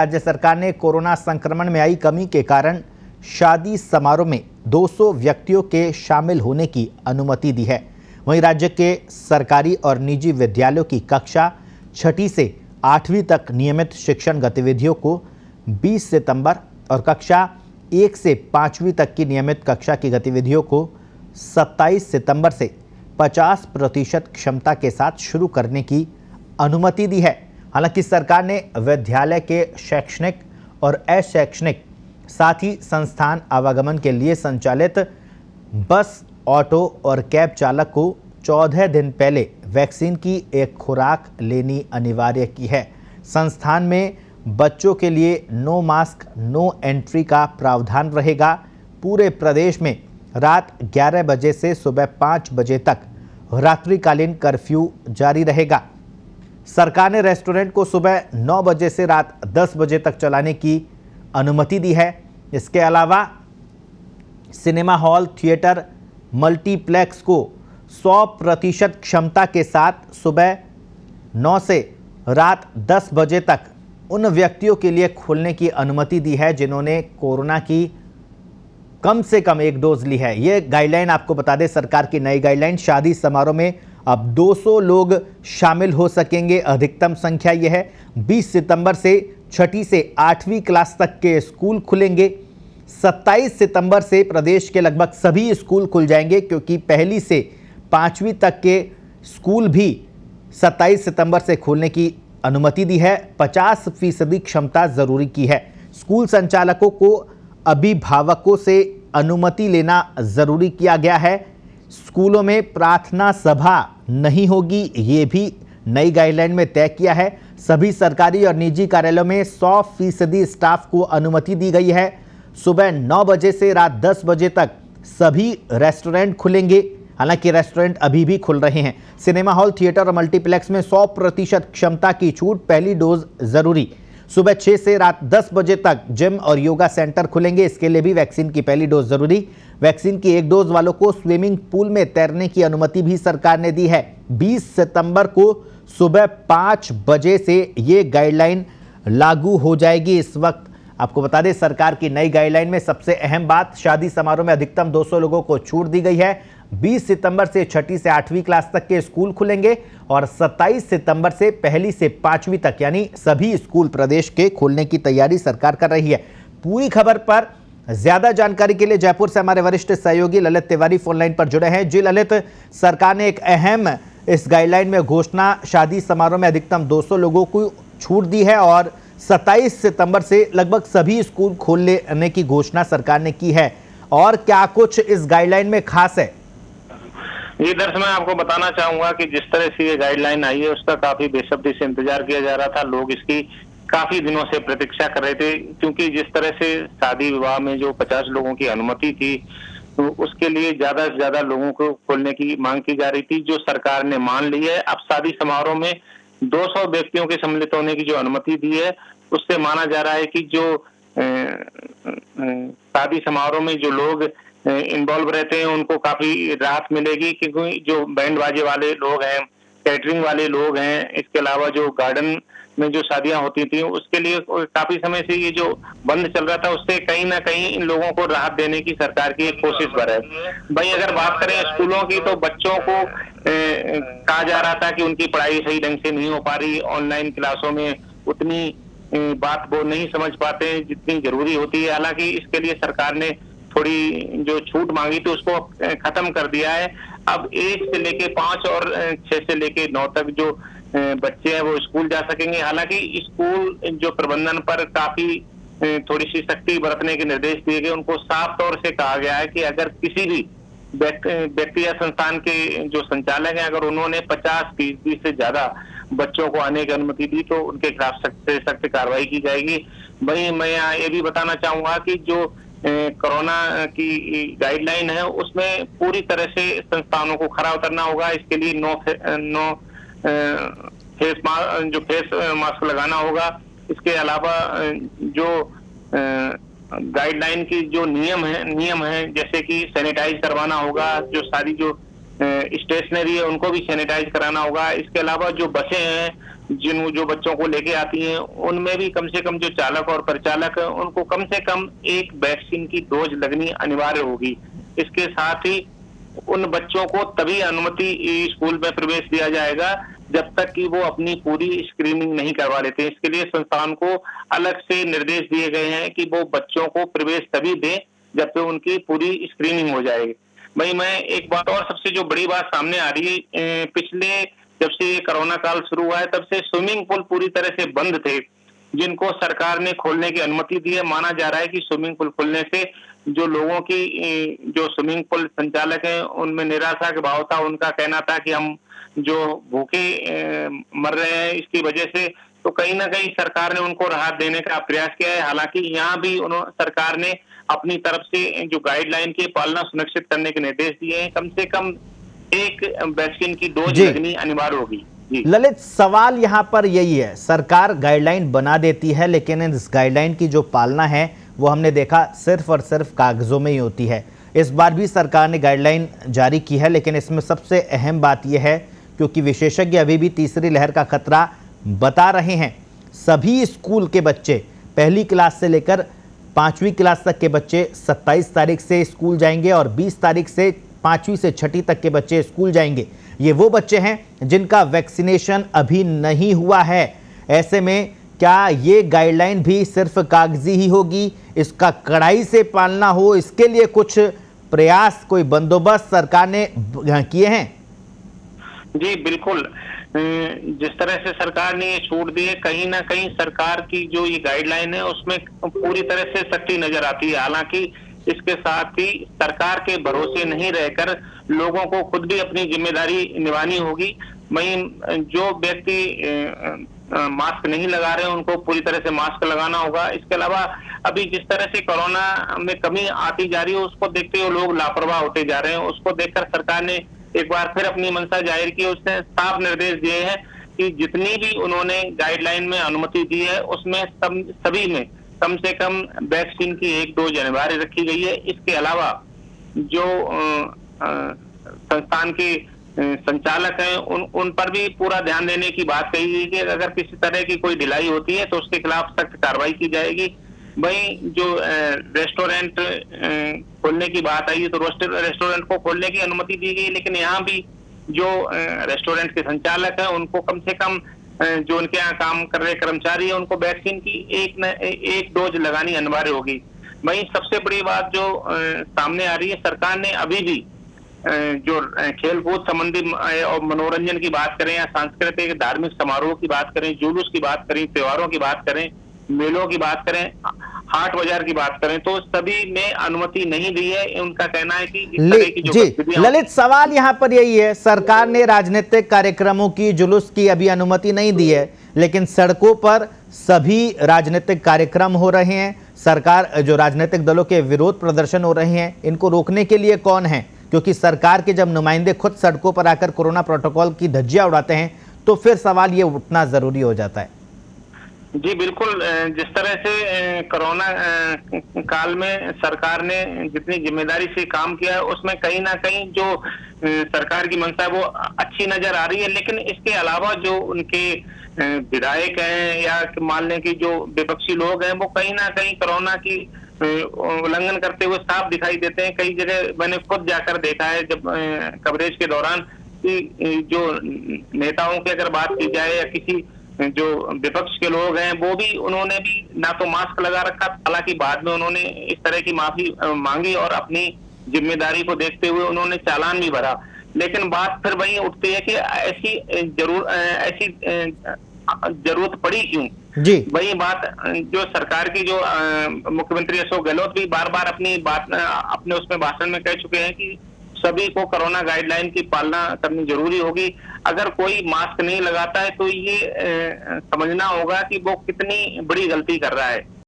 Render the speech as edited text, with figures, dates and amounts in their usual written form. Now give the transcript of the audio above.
राज्य सरकार ने कोरोना संक्रमण में आई कमी के कारण शादी समारोह में 200 व्यक्तियों के शामिल होने की अनुमति दी है। वहीं राज्य के सरकारी और निजी विद्यालयों की कक्षा 6ठी से 8वीं तक नियमित शिक्षण गतिविधियों को 20 सितंबर और कक्षा 1 से 5वीं तक की नियमित कक्षा की गतिविधियों को 27 सितंबर से 50% क्षमता के साथ शुरू करने की अनुमति दी है। हालांकि सरकार ने विद्यालय के शैक्षणिक और अशैक्षणिक साथ ही संस्थान आवागमन के लिए संचालित बस, ऑटो और कैब चालक को 14 दिन पहले वैक्सीन की एक खुराक लेनी अनिवार्य की है। संस्थान में बच्चों के लिए नो मास्क नो एंट्री का प्रावधान रहेगा। पूरे प्रदेश में रात 11 बजे से सुबह 5 बजे तक रात्रिकालीन कर्फ्यू जारी रहेगा। सरकार ने रेस्टोरेंट को सुबह 9 बजे से रात 10 बजे तक चलाने की अनुमति दी है। इसके अलावा सिनेमा हॉल, थिएटर, मल्टीप्लेक्स को 100% क्षमता के साथ सुबह 9 से रात 10 बजे तक उन व्यक्तियों के लिए खोलने की अनुमति दी है जिन्होंने कोरोना की कम से कम 1 डोज ली है। ये गाइडलाइन आपको बता दें, सरकार की नई गाइडलाइन। शादी समारोह में अब 200 लोग शामिल हो सकेंगे। अधिकतम संख्या यह है। 20 सितंबर से 6ठी से 8वीं क्लास तक के स्कूल खुलेंगे। 27 सितंबर से प्रदेश के लगभग सभी स्कूल खुल जाएंगे, क्योंकि 1ली से 5वीं तक के स्कूल भी 27 सितंबर से खोलने की अनुमति दी है। 50% क्षमता जरूरी की है। स्कूल संचालकों को अभिभावकों से अनुमति लेना जरूरी किया गया है। स्कूलों में प्रार्थना सभा नहीं होगी, ये भी नई गाइडलाइन में तय किया है। सभी सरकारी और निजी कार्यालयों में 100% स्टाफ को अनुमति दी गई है। सुबह 9 बजे से रात 10 बजे तक सभी रेस्टोरेंट खुलेंगे। हालांकि रेस्टोरेंट अभी भी खुल रहे हैं। सिनेमा हॉल, थिएटर और मल्टीप्लेक्स में 100% क्षमता की छूट, पहली डोज जरूरी। सुबह 6 से रात 10 बजे तक जिम और योगा सेंटर खुलेंगे। इसके लिए भी वैक्सीन की पहली डोज जरूरी। वैक्सीन की 1 डोज वालों को स्विमिंग पूल में तैरने की अनुमति भी सरकार ने दी है। 20 सितंबर को सुबह 5 बजे से ये गाइडलाइन लागू हो जाएगी। इस वक्त आपको बता दें, सरकार की नई गाइडलाइन में सबसे अहम बात, शादी समारोह में अधिकतम 200 लोगों को छूट दी गई है। 20 सितंबर से 6ठी से 8वीं क्लास तक के स्कूल खुलेंगे और 27 सितंबर से 1ली से 5वीं तक यानी सभी स्कूल प्रदेश के खोलने की तैयारी सरकार कर रही है। पूरी खबर पर ज्यादा जानकारी के लिए जयपुर से हमारे वरिष्ठ सहयोगी ललित तिवारी फोन लाइन पर जुड़े हैं। जी ललित, सरकार ने एक अहम इस गाइडलाइन में घोषणा, शादी समारोह में अधिकतम 200 लोगों को छूट दी है और 27 सितंबर से लगभग सभी स्कूल खोलने की घोषणा सरकार ने की है। और क्या कुछ इस गाइडलाइन में खास है? ये दरअसल मैं आपको बताना चाहूंगा कि जिस तरह से ये गाइडलाइन आई है उसका काफी बेसब्री से इंतजार किया जा रहा था। लोग इसकी काफी दिनों से प्रतीक्षा कर रहे थे, क्योंकि जिस तरह से शादी विवाह में जो 50 लोगों की अनुमति थी, तो उसके लिए ज्यादा से ज्यादा लोगों को खोलने की मांग की जा रही थी, जो सरकार ने मान ली है। अब शादी समारोह में 200 व्यक्तियों के सम्मिलित होने की जो अनुमति दी है, उससे माना जा रहा है कि जो शादी समारोह में जो लोग इन्वॉल्व रहते हैं उनको काफी राहत मिलेगी, क्योंकि जो बैंड बाजे वाले लोग हैं, कैटरिंग वाले लोग हैं, इसके अलावा जो गार्डन में जो शादियां होती थी उसके लिए काफी समय से ये जो बंद चल रहा था, उससे कहीं ना कहीं इन लोगों को राहत देने की सरकार की एक कोशिश पर है। भाई अगर बात करें स्कूलों की, तो बच्चों को कहा जा रहा था कि उनकी पढ़ाई सही ढंग से नहीं हो पा रही, ऑनलाइन क्लासों में उतनी बात वो नहीं समझ पाते जितनी जरूरी होती है। हालांकि इसके लिए सरकार ने थोड़ी जो छूट मांगी थी उसको खत्म कर दिया है। अब 1 से लेके 5 और 6 से लेके 9 तक जो बच्चे हैं वो स्कूल जा सकेंगे। हालांकि स्कूल जो प्रबंधन पर काफी थोड़ी सी सख्ती बरतने के निर्देश दिए गए। उनको साफ तौर से कहा गया है कि अगर किसी भी व्यक्ति या संस्थान के जो संचालक हैं, अगर उन्होंने 50% से ज्यादा बच्चों को आने की अनुमति दी तो उनके खिलाफ सख्त से सख्त कार्रवाई की जाएगी। वहीं मैं यहाँ ये भी बताना चाहूंगा कि जो कोरोना की गाइडलाइन है उसमें पूरी तरह से संस्थानों को खरा उतरना होगा। इसके लिए फेस मास्क लगाना होगा। इसके अलावा जो गाइडलाइन की जो नियम है जैसे कि सैनिटाइज करवाना होगा, जो सारी जो स्टेशनरी है उनको भी सैनिटाइज कराना होगा। इसके अलावा जो बसें हैं जिन जो बच्चों को लेके आती हैं, उनमें भी कम से कम जो चालक और परिचालक हैं, उनको कम से कम एक वैक्सीन की डोज लगनी अनिवार्य होगी। इसके साथ ही उन बच्चों को तभी अनुमति स्कूल में प्रवेश दिया जाएगा जब तक कि वो अपनी पूरी स्क्रीनिंग नहीं करवा लेते। इसके लिए संस्थान को अलग से निर्देश दिए गए हैं कि वो बच्चों को प्रवेश तभी दें जब तक उनकी पूरी स्क्रीनिंग हो जाएगी। वहीं मैं एक बात और सबसे जो बड़ी बात सामने आ रही है, पिछले जब से ये कोरोना काल शुरू हुआ है तब से स्विमिंग पूल पूरी तरह से बंद थे, जिनको सरकार ने खोलने की अनुमति दी है। माना जा रहा है कि स्विमिंग पूल खुलने से जो लोगों की जो स्विमिंग पूल संचालक हैं उनमें निराशा के भाव था। उनका कहना था कि हम जो भूखे मर रहे हैं इसकी वजह से, तो कहीं ना कहीं सरकार ने उनको राहत देने का प्रयास किया है। हालांकि यहाँ भी सरकार ने अपनी तरफ से जो गाइडलाइन की पालना सुनिश्चित करने के निर्देश दिए हैं। कम से कम एक वैक्सीन की डोज जी लगनी अनिवार्य होगी। जी ललित, सवाल यहाँ पर यही है, सरकार गाइडलाइन बना देती है लेकिन इस गाइडलाइन की जो पालना है वो हमने देखा सिर्फ और सिर्फ कागजों में ही होती है। इस बार भी सरकार ने गाइडलाइन जारी की है, लेकिन इसमें सबसे अहम बात यह है, क्योंकि विशेषज्ञ अभी भी तीसरी लहर का खतरा बता रहे हैं, सभी स्कूल के बच्चे पहली क्लास से लेकर 5वीं क्लास तक के बच्चे 27 तारीख से स्कूल जाएंगे और 20 तारीख से 5वीं से 6ठी तक के बच्चे स्कूल जाएंगे। ये वो बच्चे हैं जिनका वैक्सीनेशन अभी नहीं हुआ है। ऐसे में क्या ये गाइडलाइन भी सिर्फ कागजी ही होगी? इसका कड़ाई से पालना हो, इसके लिए कुछ प्रयास, कोई बंदोबस्त सरकार ने किए हैं? जी बिल्कुल। जिस तरह से सरकार ने ये छूट दी है, कहीं ना कहीं सरकार की जो ये गाइडलाइन है उसमें पूरी तरह से सख्ती नजर आती है। हालांकि इसके साथ ही सरकार के भरोसे नहीं रहकर लोगों को खुद भी अपनी जिम्मेदारी निभानी होगी। वहीं जो व्यक्ति मास्क नहीं लगा रहे हैं उनको पूरी तरह से मास्क लगाना होगा। इसके अलावा अभी जिस तरह से कोरोना में कमी आती जा रही है उसको देखते हुए लोग लापरवाह होते जा रहे हैं। उसको देखकर सरकार ने एक बार फिर अपनी मंशा जाहिर की। उसने साफ निर्देश दिए हैं कि जितनी भी उन्होंने गाइडलाइन में अनुमति दी है उसमें सभी में कम से कम वैक्सीन की एक डोज अनिवार्य रखी गई है। इसके अलावा जो संस्थान के संचालक हैं उन पर भी पूरा ध्यान देने की बात कही गई कि अगर किसी तरह की कोई ढिलाई होती है तो उसके खिलाफ सख्त कार्रवाई की जाएगी। वहीं जो रेस्टोरेंट खोलने की बात आई है तो रेस्टोरेंट को खोलने की अनुमति दी गई, लेकिन यहाँ भी जो रेस्टोरेंट के संचालक हैं उनको कम से कम जो उनके यहाँ काम कर रहे कर्मचारी हैं उनको वैक्सीन की एक डोज लगानी अनिवार्य होगी। वहीं सबसे बड़ी बात जो सामने आ रही है, सरकार ने अभी भी जो खेलकूद संबंधी और मनोरंजन की बात करें या सांस्कृतिक धार्मिक समारोह की बात करें, जुलूस की बात करें, त्योहारों की बात करें, मेलों की बात करें, हाट बाजार की बात करें, तो सभी में अनुमति नहीं दी है। उनका कहना है कि इस तरह की जो जी ललित, सवाल यहाँ पर यही है, सरकार ने राजनीतिक कार्यक्रमों की, जुलूस की अभी अनुमति नहीं दी है, लेकिन सड़कों पर सभी राजनीतिक कार्यक्रम हो रहे हैं। सरकार जो राजनीतिक दलों के विरोध प्रदर्शन हो रहे हैं, इनको रोकने के लिए कौन है? क्योंकि सरकार के जब नुमाइंदे खुद सड़कों पर आकर कोरोना प्रोटोकॉल की धज्जियां उड़ाते हैं तो फिर सवाल ये उठना जरूरी हो जाता है। जी बिल्कुल। जिस तरह से कोरोना काल में सरकार ने जितनी जिम्मेदारी से काम किया है उसमें कहीं ना कहीं जो सरकार की मंशा है वो अच्छी नजर आ रही है। लेकिन इसके अलावा जो उनके विधायक हैं या मान लें कि जो विपक्षी लोग हैं वो कहीं ना कहीं कोरोना की उल्लंघन करते हुए साफ दिखाई देते हैं। कई जगह मैंने खुद जाकर देखा है जब कवरेज के दौरान कि जो नेताओं की अगर बात की जाए या किसी जो विपक्ष के लोग हैं वो भी उन्होंने भी ना तो मास्क लगा रखा, हालांकि बाद में उन्होंने इस तरह की माफी मांगी और अपनी जिम्मेदारी को देखते हुए उन्होंने चालान भी भरा। लेकिन बात फिर वही उठती है कि ऐसी जरूरत पड़ी क्यों? जी वही बात जो सरकार की जो मुख्यमंत्री अशोक गहलोत भी बार बार अपनी बात अपने उसमें भाषण में कह चुके हैं कि सभी को कोरोना गाइडलाइन की पालना करनी जरूरी होगी। अगर कोई मास्क नहीं लगाता है तो ये समझना होगा कि वो कितनी बड़ी गलती कर रहा है।